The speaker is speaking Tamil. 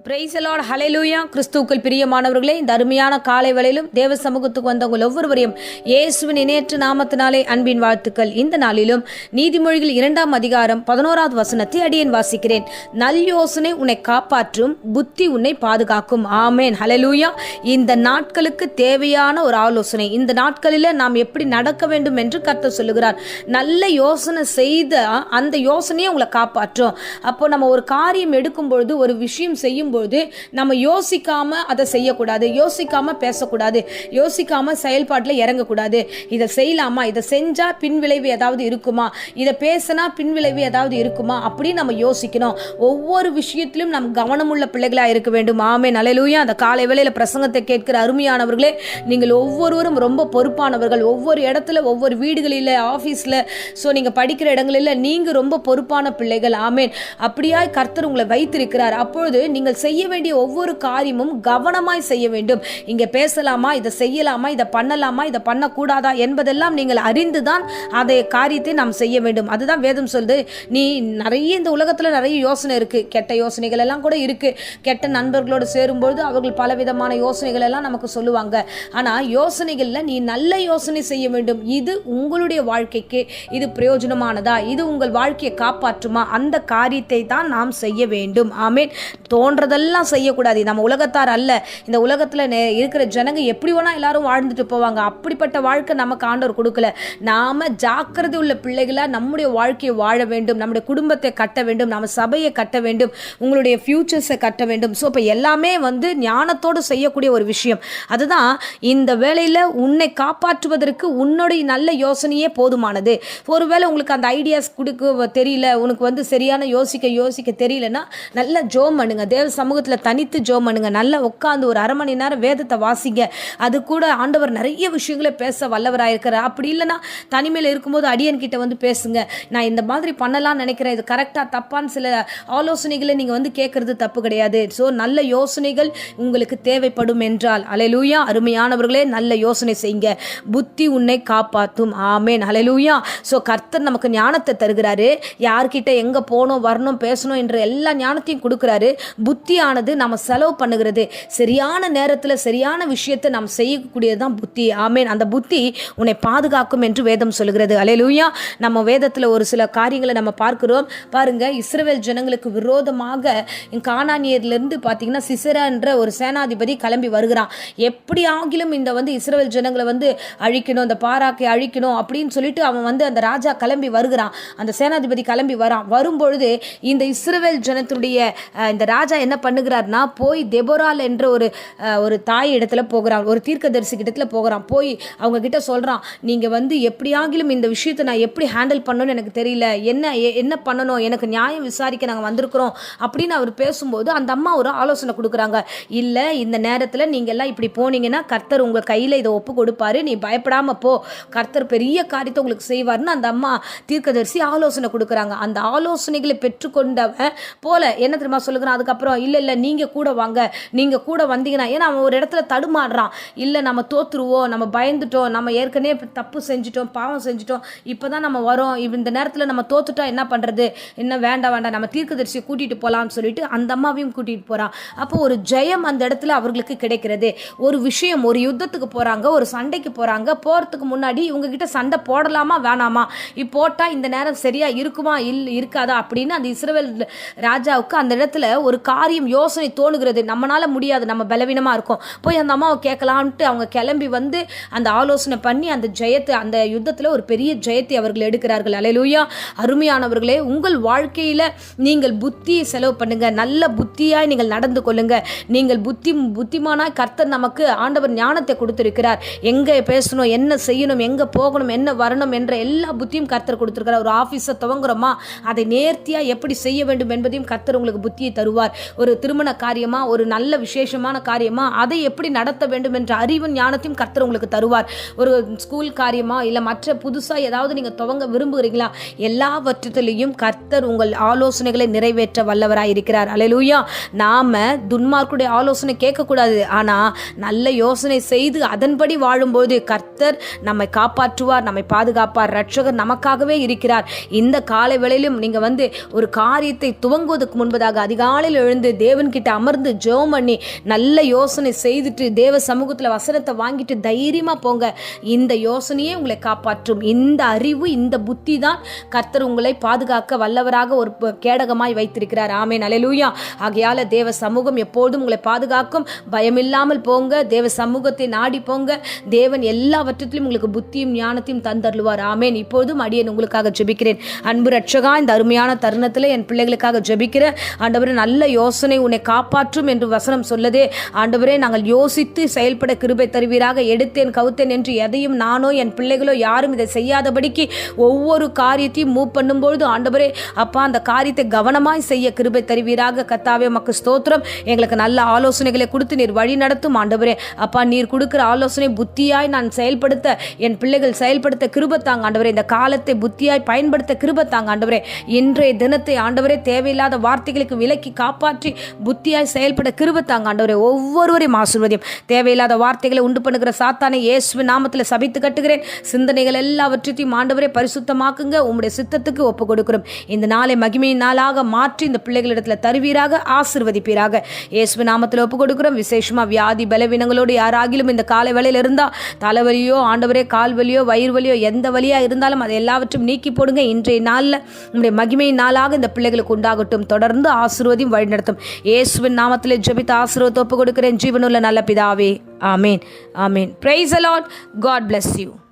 பிரைஸ் தி லார்ட், ஹல்லேலூயா. கிறிஸ்துவுக்குள் பிரியமானவர்களே, இந்த அருமையான காலை வேளையிலும் தேவ சமூகத்துக்கு வந்தவங்க ஒவ்வொருவரையும் இயேசுவின் இணையற்ற நாமத்தினாலே அன்பின் வாழ்த்துக்கள். இந்த நாளிலும் நீதிமொழிகள் 2ஆம் அதிகாரம் 11வது வசனத்தை அடியேன் வாசிக்கிறேன். நல் யோசனை உன்னை காப்பாற்றும், புத்தி உன்னை பாதுகாக்கும். ஆமேன், ஹல்லேலூயா. இந்த நாட்களுக்கு தேவையான ஒரு ஆலோசனை, இந்த நாட்களில் நாம் எப்படி நடக்க வேண்டும் என்று கர்த்தர் சொல்லுகிறார். நல்ல யோசனை செய்த அந்த யோசனையை உங்களை காப்பாற்றும். அப்போ நம்ம ஒரு காரியம் எடுக்கும் பொழுது, ஒரு விஷயம் செய்யும் பொழுது நம்ம யோசிக்காம அதை செய்யக்கூடாது, யோசிக்காம பேசக்கூடாது, யோசிக்காம செயல்பாட்டில் இறங்கக்கூடாது. இதை செய்யலாமா, இதை செஞ்சா பின்விளைவு ஏதாவது இருக்குமா, இதை பேசினா பின்விளைவு ஏதாவது இருக்குமா அப்படின்னு நம்ம யோசிக்கணும். ஒவ்வொரு விஷயத்திலும் நம்ம கவனமுள்ள பிள்ளைகளா இருக்க வேண்டும். ஆமென், ஹல்லேலூயா. அந்த காலை வேளையில பிரசங்கத்தை கேட்கிற அருமையானவர்களே, நீங்கள் ஒவ்வொருவரும் ரொம்ப பொறுப்பானவர்கள். ஒவ்வொரு இடத்துல, ஒவ்வொரு வீடுகளில், ஆஃபீஸில், ஸோ நீங்கள் படிக்கிற இடங்களில் நீங்கள் ரொம்ப பொறுப்பான பிள்ளைகள். ஆமென். அப்படியாய் கர்த்தர் உங்களை வைத்திருக்கிறார். அப்பொழுது நீங்கள் செய்ய வேண்டிய ஒவ்வொரு காரியமும் கவனமாய் செய்ய வேண்டும். இங்கே பேசலாமா, இதை செய்யலாமா, இதை பண்ணலாமா, இதை பண்ணக்கூடாதா என்பதெல்லாம் நீங்கள் அறிந்துதான் அதை காரியத்தை நாம் செய்ய வேண்டும். அதுதான் வேதம் சொல்லுது. நீ நிறைய இந்த உலகத்தில் நிறைய யோசனை இருக்குது, கெட்ட யோசனைகள் எல்லாம் கூட இருக்குது. கெட்ட நண்பர்களோடு சேரும்பொழுது அவர்கள் பலவிதமான யோசனைகள் எல்லாம் நமக்கு சொல்லுவாங்க. ஆனால் யோசனைகளில் நீ நல்ல யோசனை செய்ய வேண்டும். இது உங்களுடைய வாழ்க்கைக்கு இது பிரயோஜனமானதா, இது உங்கள் வாழ்க்கையை காப்பாற்றுமா, அந்த காரியத்தை தான் நாம் செய்ய வேண்டும். ஆமென். தோன்றதெல்லாம் செய்யக்கூடாது. நம்ம உலகத்தார் அல்ல. இந்த உலகத்தில் இருக்கிற ஜனங்க எப்படி வேணா எல்லாரும் வாழ்ந்துட்டு போவாங்க. அப்படிப்பட்ட வாழ்க்கை நமக்கு ஆண்டவர் கொடுக்கல. நாம ஜாக்கிரதை உள்ள பிள்ளைகளா நம்முடைய வாழ்க்கையை வாழ வேண்டும், நம்முடைய குடும்பத்தை கட்ட வேண்டும், நம்ம சபையை கட்ட வேண்டும், உங்களுடைய ஃபியூச்சர்ஸை கட்ட வேண்டும். ஸோ இப்போ எல்லாமே ஞானத்தோடு செய்யக்கூடிய ஒரு விஷயம். அதுதான் இந்த வேளையில் உன்னை காப்பாற்றுவதற்கு உன்னுடைய நல்ல யோசனையே போதுமானது. ஒருவேளை உங்களுக்கு அந்த ஐடியாஸ் கொடுக்க தெரியல, உனக்கு சரியான யோசிக்க தெரியலன்னா நல்லா ஜோம் பண்ணுங்க. தேவ சமூகத்தில் தனித்து ஜோம் பண்ணுங்க. நல்லா உட்காந்து ஒரு அரை மணி நேரம் வேதத்தை வாசிங்க. அது கூட ஆண்டவர் நிறைய விஷயங்களை பேச வல்லவராயிருக்கிறார். அப்படி இல்லைன்னா தனிமையில் இருக்கும்போது அடியன் கிட்ட பேசுங்க. நான் இந்த மாதிரி பண்ணலாம்னு நினைக்கிறேன், இது கரெக்டாக தப்பான்னு சில ஆலோசனைகளை நீங்கள் கேட்கறது தப்பு கிடையாது. ஸோ நல்ல யோசனைகள் உங்களுக்கு தேவைப்படும் என்றால், ஹல்லேலூயா, அருமையானவர்களே, நல்ல யோசனை செய்யுங்க. புத்தி உன்னை காப்பாற்றும். ஆமென், ஹல்லேலூயா. ஸோ கர்த்தர் நமக்கு ஞானத்தை தருகிறாரு. யார்கிட்ட எங்கே போகணும், வரணும், பேசணும் என்ற எல்லா ஞானத்தையும் கொடுக்குறாரு. புத்தியானது நம்ம செலவு பண்ணுகிறது. சரியான நேரத்தில் சரியான விஷயத்தை நாம் செய்யக்கூடியது தான் புத்தி. ஆமென். அந்த புத்தி உன்னை பாதுகாக்கும் என்று வேதம் சொல்கிறது. ஹல்லேலூயா. நம்ம வேதத்தில் ஒரு சில காரியங்களை நம்ம பார்க்கிறோம். பாருங்க, இஸ்ரவேல் ஜனங்களுக்கு விரோதமாக கானானியர்லேருந்து பார்த்தீங்கன்னா சிசரா என்ற ஒரு சேனாதிபதி கிளம்பி வருகிறான். எப்படி ஆகிலும் இந்த இஸ்ரவேல் ஜனங்களை அழிக்கணும், இந்த பாராக்கை அழிக்கணும் அப்படின்னு சொல்லிட்டு அவன் அந்த ராஜா கிளம்பி வருகிறான். அந்த சேனாதிபதி கிளம்பி வரும்பொழுது இந்த இஸ்ரவேல் ஜனத்துடைய இந்த ராஜா என்ன பண்ணுகிறார்னா, போய் தெபோரால் என்ற ஒரு தாய் இடத்துல போகிறான், ஒரு தீர்க்கதரிசி இடத்துல போகிறான். போய் அவங்க கிட்ட சொல்றான், நீங்க எப்படியாகிலும் இந்த விஷயத்தை நான் எப்படி ஹேண்டில் பண்ணணும்னு எனக்கு தெரியல, என்ன பண்ணணும், எனக்கு நியாயம் விசாரிக்க நாங்கள் வந்திருக்கிறோம் அப்படின்னு அவர் பேசும்போது அந்த அம்மா ஒரு ஆலோசனை கொடுக்குறாங்க. இல்லை, இந்த நேரத்தில் நீங்கள் எல்லாம் இப்படி போனீங்கன்னா கர்த்தர் உங்கள் கையில் இதை ஒப்பு கொடுப்பாரு, நீ பயப்படாம போ, கர்த்தர் பெரிய காரியத்தை உங்களுக்கு செய்வார்னு அந்த அம்மா தீர்க்கதரிசி ஆலோசனை கொடுக்குறாங்க. அந்த ஆலோசனைகளை பெற்றுக்கொண்டவன் போல என்ன தெரியுமா சொல்லுகிறான், அதுக்கப்புறம் இல்லை நீங்கள் கூட வாங்க, நீங்கள் கூட வந்தீங்கன்னா, ஏன்னா அவன் ஒரு இடத்துல தடுமாறுறான். இல்லை, நம்ம தோற்றுருவோம், நம்ம பயந்துட்டோம், நம்ம ஏற்கனவே தப்பு செஞ்சுட்டோம், பாவம் செஞ்சுட்டோம், இப்போ தான் நம்ம வரோம், இந்த நேரத்தில் நம்ம தோத்துட்டா என்ன பண்ணுறது, என்ன வேண்டாம் நம்ம தீர்க்கதரிசியை கூட்டிகிட்டு போகலான்னு சொல்லிட்டு அந்த அம்மாவையும் கூட்டிகிட்டு போகிறான். அப்போ ஒரு ஜெயம் அந்த இடத்துல அவர்களுக்கு கிடைக்கிறது. ஒரு விஷயம், ஒரு யுத்தத்துக்கு போகிறாங்க, ஒரு சண்டைக்கு போகிறாங்க. போகிறதுக்கு முன்னாடி இவங்ககிட்ட சண்டை போடலாமா வேணாமா, போட்டால் இந்த நேரம் சரியாக இருக்குமா இருக்காதா அப்படின்னு அந்த இஸ்ரவேல் ராஜாவுக்கு அந்த இடத்துல ஒரு காரியம் யோசனை தோணுகிறது. நம்மளால முடியாது, நம்ம பலவீனமாக இருக்கும், போய் அந்த அம்மாவை கேட்கலான்ட்டு அவங்க கிளம்பி அந்த ஆலோசனை பண்ணி அந்த ஜெயத்தை, அந்த யுத்தத்தில் ஒரு பெரிய ஜெயத்தை அவர்கள் எடுக்கிறார்கள். ஹல்லேலூயா. அருமையானவர்களே, உங்கள் வாழ்க்கையில் நீங்கள் புத்தியை செலவு பண்ணுங்க. நல்ல புத்தியாய் நீங்கள் நடந்து கொள்ளுங்க. நீங்கள் புத்திமானாய் கர்த்தர் நமக்கு ஆண்டவர் ஞானத்தை கொடுத்திருக்கிறார். எங்கே பேசணும், என்ன செய்யணும், எங்கே போகணும், என்ன வரணும் என்ற எல்லா புத்தியும் கர்த்தர் கொடுத்திருக்கிறார். ஒரு ஆஃபீஸை துவங்குறோமா, அதை நேர்த்தியாக எப்படி செய்ய வேண்டும் என்பதையும் கர்த்தர் உங்களுக்கு புத்தியை தருவார். ஒரு திருமண காரியமா, ஒரு நல்ல விசேஷமான காரியமா, அதை எப்படி நடத்த வேண்டும் என்ற அறிவும் ஞானத்தையும் கர்த்தர் உங்களுக்கு தருவார். ஒரு ஸ்கூல் காரியமா, இல்லை மற்ற புதுசாக ஏதாவது நீங்கள் துவங்க விரும்புகிறீங்களா, எல்லாவற்றிலையும் கர்த்தர் உங்கள் ஆலோசனைகளை நிறைவேற்ற வல்லவராய் இருக்கிறார். ஹல்லேலூயா. நாம துன்மார்க்குடைய ஆலோசனை கேட்கக்கூடாது. ஆனால் நல்ல யோசனை செய்து அதன்படி வாழும்போது கர்த்தர் நம்மை காப்பாற்றுவார், நம்மை பாதுகாப்பார். ரட்சகர் நமக்காகவே இருக்கிறார். இந்த காலை வேளையிலும் நீங்கள் ஒரு காரியத்தை துவங்குவதற்கு முன்பதாக அதிகாலையில் எழுந்து சமூகத்தில் தேவன்கிட்ட அமர்ந்து ஜெபம் பண்ணி நல்ல யோசனை செய்துட்டு தேவ சமூகத்தில் வசனத்தை வாங்கிட்டு தைரியமாக போங்க. இந்த யோசனையே உங்களை காப்பாற்றும். இந்த அறிவு, இந்த புத்தி தான் கர்த்தர் உங்களை பாதுகாக்க வல்லவராக ஒரு கேடகமாய் வைத்திருக்கிறார். ஆமென், அல்லேலூயா. ஆகையால தேவ சமூகம் எப்போதும் உங்களை பாதுகாக்கும். பயமில்லாமல் போங்க, தேவ சமூகத்தை நாடி போங்க. தேவன் எல்லாவற்றிலும் உங்களுக்கு புத்தியும் ஞானத்தையும் தந்தருள்வார். ஆமென். இப்போதும் அடியேன் உங்களுக்காக ஜெபிக்கிறேன். அன்பு ரட்சகா, இந்த அருமையான தருணத்தில் என் பிள்ளைகளுக்காக ஜெபிக்கிறேன். ஆண்டவரே, நல்ல யோசனை உன்னை காப்பாற்றும் என்று வசனம் சொல்லதே. ஆண்டவரே, நாங்கள் யோசித்து செயல்பட கிருபை தருவீராக. எடுத்தேன் கவுத்தேன் என்று எதையும் நானோ என் பிள்ளைகளோ யாரும் இதை செய்யாதபடிக்கு ஒவ்வொரு காரியத்தையும் மூவ் பண்ணும்பொழுது ஆண்டவரே அப்பா, அந்த காரியத்தை கவனமாய் செய்ய கிருபை தருவீராக. கர்த்தாவே, உமக்கு ஸ்தோத்திரம். எங்களுக்கு நல்ல ஆலோசனைகளை கொடுத்து நீர் வழி நடத்தும். ஆண்டவரே அப்பா, நீர் கொடுக்கிற ஆலோசனை புத்தியாய் நான் செயல்படுத்த, என் பிள்ளைகள் செயல்படுத்த கிருபை தாங்க ஆண்டவரே. இந்த காலத்தை புத்தியாய் பயன்படுத்த கிருபை தாங்க ஆண்டவரே. இன்றைய தினத்தை ஆண்டவரே தேவையில்லாத வார்த்தைகளுக்கு விலக்கி காப்பாற்றி புத்தியாய் செயல்பட கிருபை தாங்க ஆண்டவரே. ஒவ்வொருவரையும் ஆசீர்வதியும். தேவையில்லாத வார்த்தைகளை உண்டு பண்ணுகிற சாத்தானை இயேசுவின் நாமத்தில் சபித்து கட்டுகிறேன். சிந்தனைகள் எல்லாவற்றையும் ஆண்டவரே பரிசுத்தமாக்குங்க. உம்முடைய சித்தத்துக்கு ஒப்பு கொடுக்கிறோம். இந்த நாளை மகிமையின் நாளாக மாற்றி இந்த பிள்ளைகளிடத்தில் தருவீராக, ஆசீர்வதிப்பீராக. இயேசுவின் நாமத்தில் ஒப்பு கொடுக்கிறோம். விசேஷமா வியாதி பலவீனங்களோடு யாராகிலும் இந்த காலை வேளையில் இருந்தா, தலைவலியோ ஆண்டவரே, கால் வலியோ வயிறு வலியோ எந்த வலியா இருந்தாலும் அதை எல்லாவற்றும் நீக்கி போடுங்க. இன்றைய நாளில் உங்களுடைய மகிமையின் நாளாக இந்த பிள்ளைகளுக்கு உண்டாகட்டும். தொடர்ந்து ஆசீர்வதியும் வழிநடத்தும். இயேசுவின் நாமத்திலே ஜெபித்து ஆசீர்வாதத்தை ஒப்பு கொடுக்கிறேன் ஜீவனுள்ள நல்ல பிதாவே. ஆமேன், ஆமேன். Praise the lord. God bless you.